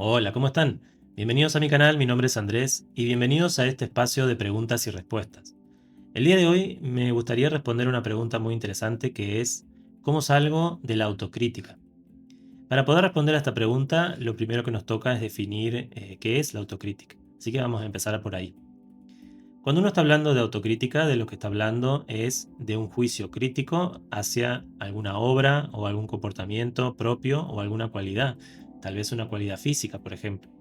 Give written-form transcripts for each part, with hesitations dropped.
Hola, ¿cómo están? Bienvenidos a mi canal, mi nombre es Andrés y bienvenidos a este espacio de preguntas y respuestas. El día de hoy me gustaría responder una pregunta muy interesante que es ¿cómo salgo de la autocrítica? Para poder responder a esta pregunta, lo primero que nos toca es definir qué es la autocrítica. Así que vamos a empezar por ahí. Cuando uno está hablando de autocrítica, de lo que está hablando es de un juicio crítico hacia alguna obra o algún comportamiento propio o alguna cualidad, tal vez una cualidad física, por ejemplo.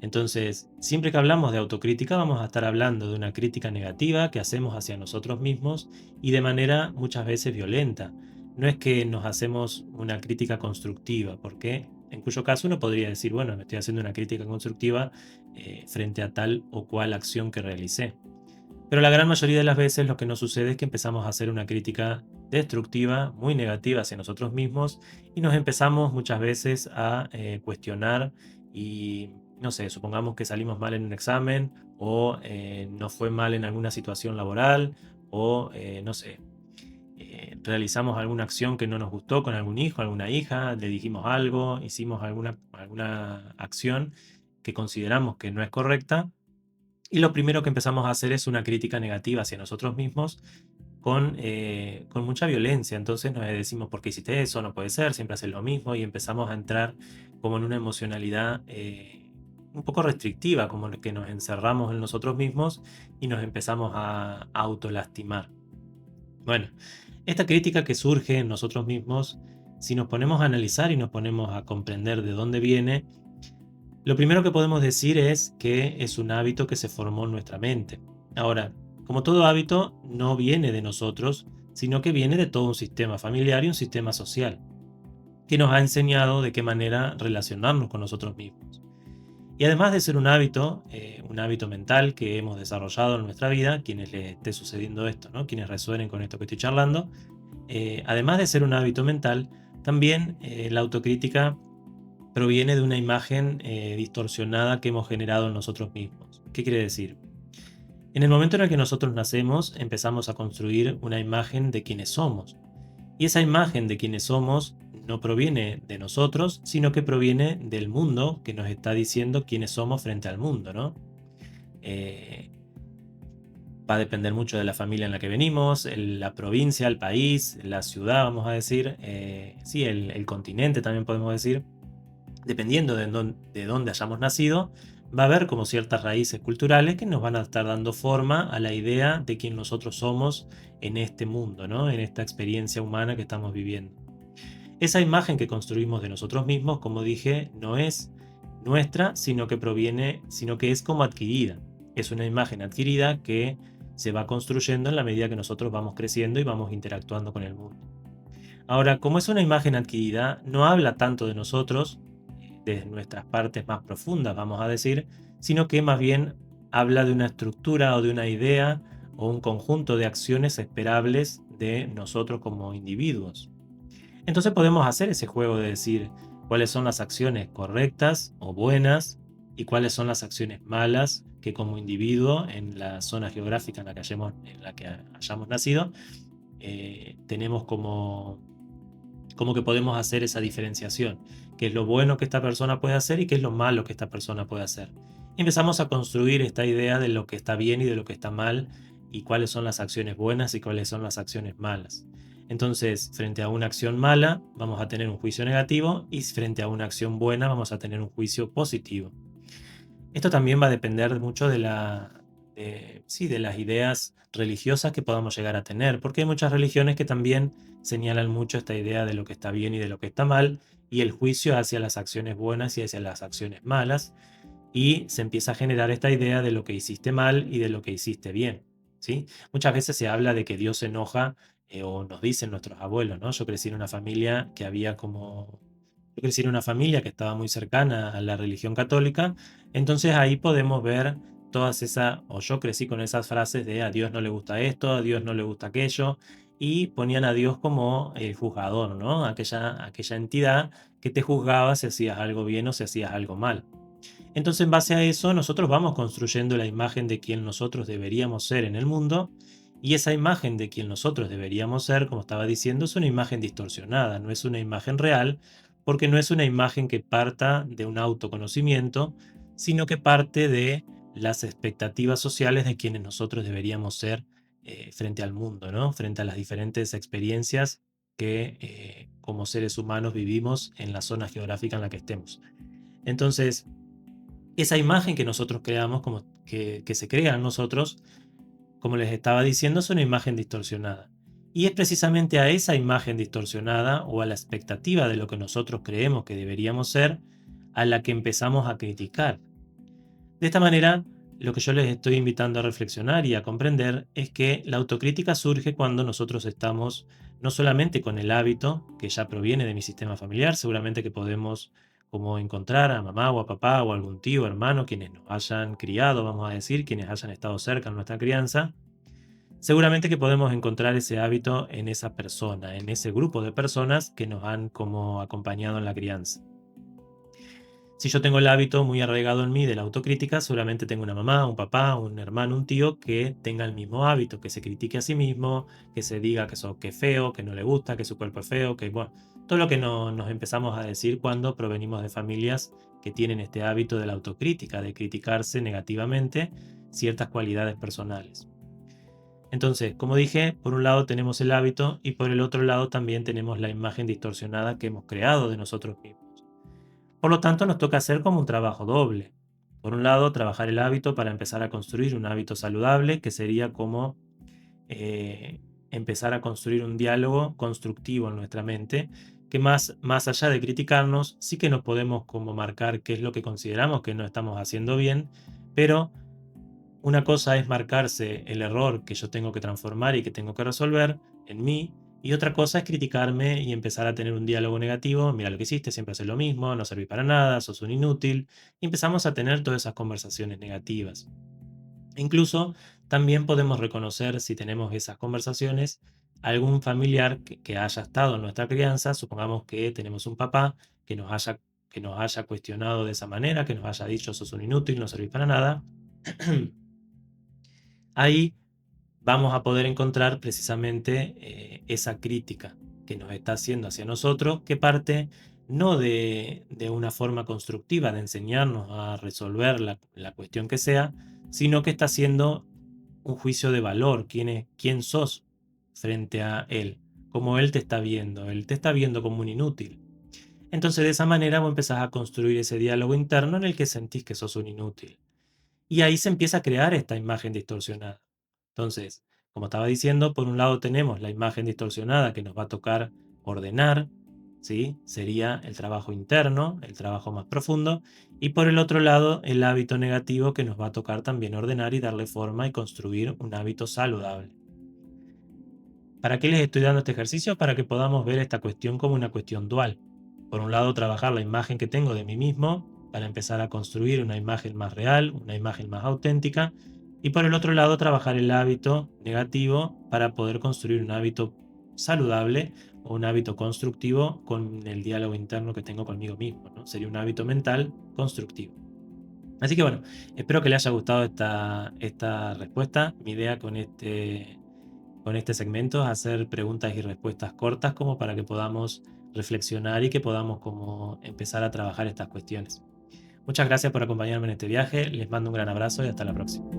Entonces, siempre que hablamos de autocrítica, vamos a estar hablando de una crítica negativa que hacemos hacia nosotros mismos y de manera muchas veces violenta. No es que nos hacemos una crítica constructiva, porque en cuyo caso uno podría decir, bueno, me estoy haciendo una crítica constructiva frente a tal o cual acción que realicé. Pero la gran mayoría de las veces lo que nos sucede es que empezamos a hacer una crítica destructiva, muy negativa hacia nosotros mismos y nos empezamos muchas veces a cuestionar y, no sé, supongamos que salimos mal en un examen o nos fue mal en alguna situación laboral o, no sé, realizamos alguna acción que no nos gustó con algún hijo, alguna hija, le dijimos algo, hicimos alguna acción que consideramos que no es correcta y lo primero que empezamos a hacer es una crítica negativa hacia nosotros mismos con mucha violencia. Entonces nos decimos, ¿por qué hiciste eso? No puede ser, siempre haces lo mismo y empezamos a entrar como en una emocionalidad un poco restrictiva, como que nos encerramos en nosotros mismos y nos empezamos a autolastimar. Bueno, esta crítica que surge en nosotros mismos, si nos ponemos a analizar y nos ponemos a comprender de dónde viene, lo primero que podemos decir es que es un hábito que se formó en nuestra mente. Ahora, como todo hábito, no viene de nosotros, sino que viene de todo un sistema familiar y un sistema social, que nos ha enseñado de qué manera relacionarnos con nosotros mismos. Y además de ser un hábito mental que hemos desarrollado en nuestra vida, quienes les esté sucediendo esto, ¿no? Quienes resuenen con esto que estoy charlando, además de ser un hábito mental, también la autocrítica proviene de una imagen distorsionada que hemos generado en nosotros mismos. ¿Qué quiere decir? En el momento en el que nosotros nacemos, empezamos a construir una imagen de quienes somos. Y esa imagen de quienes somos no proviene de nosotros, sino que proviene del mundo que nos está diciendo quiénes somos frente al mundo, ¿no? Eh, Va a depender mucho de la familia en la que venimos, la provincia, el país, la ciudad, vamos a decir, sí, el continente también podemos decir. Dependiendo de dónde hayamos nacido, va a haber como ciertas raíces culturales que nos van a estar dando forma a la idea de quién nosotros somos en este mundo, ¿no? En esta experiencia humana que estamos viviendo. Esa imagen que construimos de nosotros mismos, como dije, no es nuestra, sino que es como adquirida. Es una imagen adquirida que se va construyendo en la medida que nosotros vamos creciendo y vamos interactuando con el mundo. Ahora, como es una imagen adquirida, no habla tanto de nosotros, de nuestras partes más profundas, vamos a decir, sino que más bien habla de una estructura o de una idea o un conjunto de acciones esperables de nosotros como individuos. Entonces podemos hacer ese juego de decir cuáles son las acciones correctas o buenas y cuáles son las acciones malas que como individuo en la zona geográfica en la que hayamos nacido, tenemos como que podemos hacer esa diferenciación, qué es lo bueno que esta persona puede hacer y qué es lo malo que esta persona puede hacer. Y empezamos a construir esta idea de lo que está bien y de lo que está mal y cuáles son las acciones buenas y cuáles son las acciones malas. Entonces, frente a una acción mala, vamos a tener un juicio negativo y frente a una acción buena, vamos a tener un juicio positivo. Esto también va a depender mucho sí, de las ideas religiosas que podamos llegar a tener, porque hay muchas religiones que también señalan mucho esta idea de lo que está bien y de lo que está mal, y el juicio hacia las acciones buenas y hacia las acciones malas, y se empieza a generar esta idea de lo que hiciste mal y de lo que hiciste bien, ¿sí? Muchas veces se habla de que Dios se enoja, o nos dicen nuestros abuelos, ¿no? Yo crecí en una familia que había como yo crecí en una familia que estaba muy cercana a la religión católica, entonces ahí podemos ver todas esas, o yo crecí con esas frases de a Dios no le gusta esto, a Dios no le gusta aquello, y ponían a Dios como el juzgador, ¿no? Aquella entidad que te juzgaba si hacías algo bien o si hacías algo mal. Entonces, en base a eso, nosotros vamos construyendo la imagen de quien nosotros deberíamos ser en el mundo, y esa imagen de quien nosotros deberíamos ser, como estaba diciendo, es una imagen distorsionada, no es una imagen real, porque no es una imagen que parta de un autoconocimiento, sino que parte de las expectativas sociales de quienes nosotros deberíamos ser frente al mundo, ¿no? Frente a las diferentes experiencias que como seres humanos vivimos en la zona geográfica en la que estemos. Entonces, esa imagen que nosotros creamos, como que se crea en nosotros, como les estaba diciendo, es una imagen distorsionada. Y es precisamente a esa imagen distorsionada o a la expectativa de lo que nosotros creemos que deberíamos ser, a la que empezamos a criticar. De esta manera, lo que yo les estoy invitando a reflexionar y a comprender es que la autocrítica surge cuando nosotros estamos no solamente con el hábito, que ya proviene de mi sistema familiar, seguramente que podemos como encontrar a mamá o a papá o algún tío, hermano, quienes nos hayan criado, vamos a decir, quienes hayan estado cerca en nuestra crianza, seguramente que podemos encontrar ese hábito en esa persona, en ese grupo de personas que nos han como acompañado en la crianza. Si yo tengo el hábito muy arraigado en mí de la autocrítica, seguramente tengo una mamá, un papá, un hermano, un tío que tenga el mismo hábito, que se critique a sí mismo, que se diga que es feo, que no le gusta, que su cuerpo es feo, que bueno, todo lo que nos empezamos a decir cuando provenimos de familias que tienen este hábito de la autocrítica, de criticarse negativamente ciertas cualidades personales. Entonces, como dije, por un lado tenemos el hábito y por el otro lado también tenemos la imagen distorsionada que hemos creado de nosotros mismos. Por lo tanto, nos toca hacer como un trabajo doble. Por un lado, trabajar el hábito para empezar a construir un hábito saludable, que sería como empezar a construir un diálogo constructivo en nuestra mente, que más allá de criticarnos, sí que nos podemos como marcar qué es lo que consideramos que no estamos haciendo bien, pero una cosa es marcarse el error que yo tengo que transformar y que tengo que resolver en mí, y otra cosa es criticarme y empezar a tener un diálogo negativo. Mira lo que hiciste, siempre haces lo mismo, no servís para nada, sos un inútil. Y empezamos a tener todas esas conversaciones negativas. Incluso también podemos reconocer si tenemos esas conversaciones algún familiar que haya estado en nuestra crianza. Supongamos que tenemos un papá que nos haya cuestionado de esa manera, que nos haya dicho sos un inútil, no servís para nada. Ahí vamos a poder encontrar precisamente esa crítica que nos está haciendo hacia nosotros, que parte no de una forma constructiva de enseñarnos a resolver la cuestión que sea, sino que está haciendo un juicio de valor, quién sos frente a él, cómo él te está viendo como un inútil. Entonces de esa manera vos empezás a construir ese diálogo interno en el que sentís que sos un inútil. Y ahí se empieza a crear esta imagen distorsionada. Entonces, como estaba diciendo, por un lado tenemos la imagen distorsionada que nos va a tocar ordenar, ¿sí? Sería el trabajo interno, el trabajo más profundo, y por el otro lado el hábito negativo que nos va a tocar también ordenar y darle forma y construir un hábito saludable. ¿Para qué les estoy dando este ejercicio? Para que podamos ver esta cuestión como una cuestión dual. Por un lado, trabajar la imagen que tengo de mí mismo para empezar a construir una imagen más real, una imagen más auténtica. Y por el otro lado, trabajar el hábito negativo para poder construir un hábito saludable o un hábito constructivo con el diálogo interno que tengo conmigo mismo, ¿no? Sería un hábito mental constructivo. Así que bueno, espero que les haya gustado esta respuesta. Mi idea con este segmento es hacer preguntas y respuestas cortas como para que podamos reflexionar y que podamos como empezar a trabajar estas cuestiones. Muchas gracias por acompañarme en este viaje, les mando un gran abrazo y hasta la próxima.